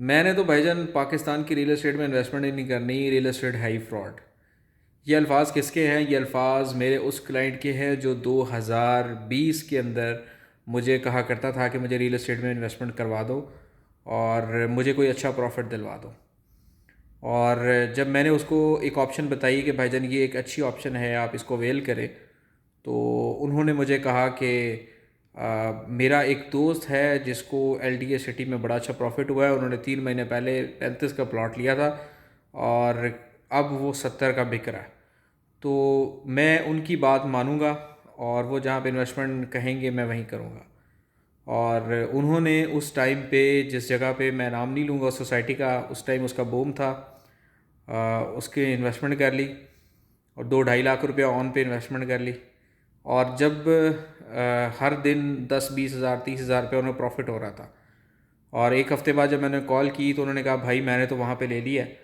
میں نے تو بھائی جان پاکستان کی ریئل اسٹیٹ میں انویسٹمنٹ ہی نہیں کرنی، ریئل اسٹیٹ ہے ہی فراڈ۔ یہ الفاظ کس کے ہیں؟ یہ الفاظ میرے اس کلائنٹ کے ہیں جو 2020 کے اندر مجھے کہا کرتا تھا کہ مجھے ریئل اسٹیٹ میں انویسٹمنٹ کروا دو اور مجھے کوئی اچھا پروفٹ دلوا دو۔ اور جب میں نے اس کو ایک آپشن بتائی کہ بھائی جان یہ ایک اچھی آپشن ہے، آپ اس کو ویل کریں، تو انہوں نے مجھے کہا کہ میرا ایک دوست ہے جس کو ایل ڈی اے سٹی میں بڑا اچھا پروفٹ ہوا ہے، انہوں نے 3 مہینے پہلے 35 کا پلاٹ لیا تھا اور اب وہ 70 کا بک رہا ہے۔ تو میں ان کی بات مانوں گا اور وہ جہاں پہ انویسٹمنٹ کہیں گے میں وہیں کروں گا۔ اور انہوں نے اس ٹائم پہ جس جگہ پہ، میں نام نہیں لوں گا اس سوسائٹی کا، اس ٹائم اس کا بوم تھا، اس کے انویسٹمنٹ کر لی اور 2-2.5 لاکھ روپیہ آن پہ انویسٹمنٹ کر لی۔ اور جب ہر دن 10-20 ہزار 30 ہزار روپے انہیں پروفٹ ہو رہا تھا، اور ایک ہفتے بعد جب میں نے کال کی تو انہوں نے کہا بھائی میں نے تو وہاں پہ لے لیا ہے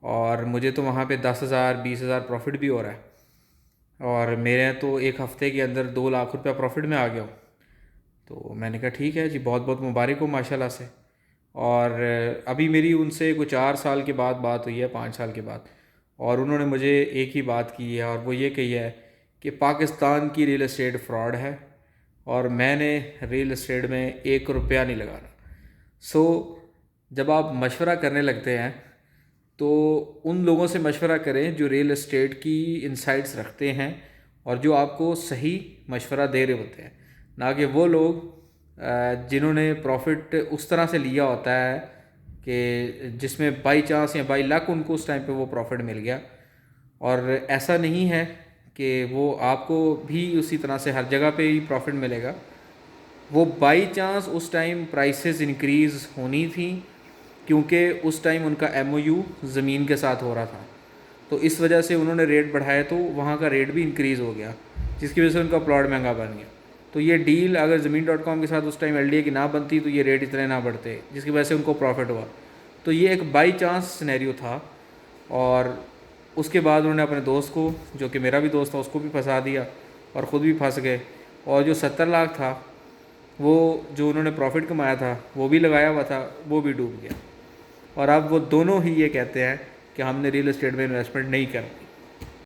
اور مجھے تو وہاں پہ 10,000 20,000 پروفٹ بھی ہو رہا ہے، اور میرے تو ایک ہفتے کے اندر 2 لاکھ روپیہ پروفٹ میں آ گیا ہوں۔ تو میں نے کہا ٹھیک ہے جی، بہت بہت مبارک ہو ماشاء اللہ سے۔ اور ابھی میری ان سے کوئی 4 سال کے بعد بات ہوئی ہے، 5 سال کے بعد، اور انہوں نے مجھے ایک ہی بات کی ہے اور وہ یہ کہی ہے کہ پاکستان کی ریئل اسٹیٹ فراڈ ہے اور میں نے ریئل اسٹیٹ میں 1 روپیہ نہیں لگانا۔ سو جب آپ مشورہ کرنے لگتے ہیں تو ان لوگوں سے مشورہ کریں جو ریئل اسٹیٹ کی انسائٹس رکھتے ہیں اور جو آپ کو صحیح مشورہ دے رہے ہوتے ہیں، نہ کہ وہ لوگ جنہوں نے پروفٹ اس طرح سے لیا ہوتا ہے کہ جس میں بائی چانس یا بائی لک ان کو اس ٹائم پہ وہ پروفٹ مل گیا۔ اور ایسا نہیں ہے کہ وہ آپ کو بھی اسی طرح سے ہر جگہ پہ ہی پروفٹ ملے گا، وہ بائی چانس اس ٹائم پرائسز انکریز ہونی تھیں کیونکہ اس ٹائم ان کا ایم او یو زمین کے ساتھ ہو رہا تھا، تو اس وجہ سے انہوں نے ریٹ بڑھائے تو وہاں کا ریٹ بھی انکریز ہو گیا، جس کی وجہ سے ان کا پلاٹ مہنگا بن گیا۔ تو یہ ڈیل اگر زمین.com کے ساتھ اس ٹائم ایل ڈی اے کی نہ بنتی تو یہ ریٹ اتنے نہ بڑھتے، جس کی وجہ سے ان کو پروفٹ ہوا۔ تو یہ ایک بائی چانس سینیریو تھا، اور اس کے بعد انہوں نے اپنے دوست کو، جو کہ میرا بھی دوست تھا، اس کو بھی پھنسا دیا اور خود بھی پھنس گئے، اور جو 70 لاکھ تھا وہ جو انہوں نے پروفٹ کمایا تھا وہ بھی لگایا ہوا تھا، وہ بھی ڈوب گیا۔ اور اب وہ دونوں ہی یہ کہتے ہیں کہ ہم نے ریئل اسٹیٹ میں انویسٹمنٹ نہیں کرنی۔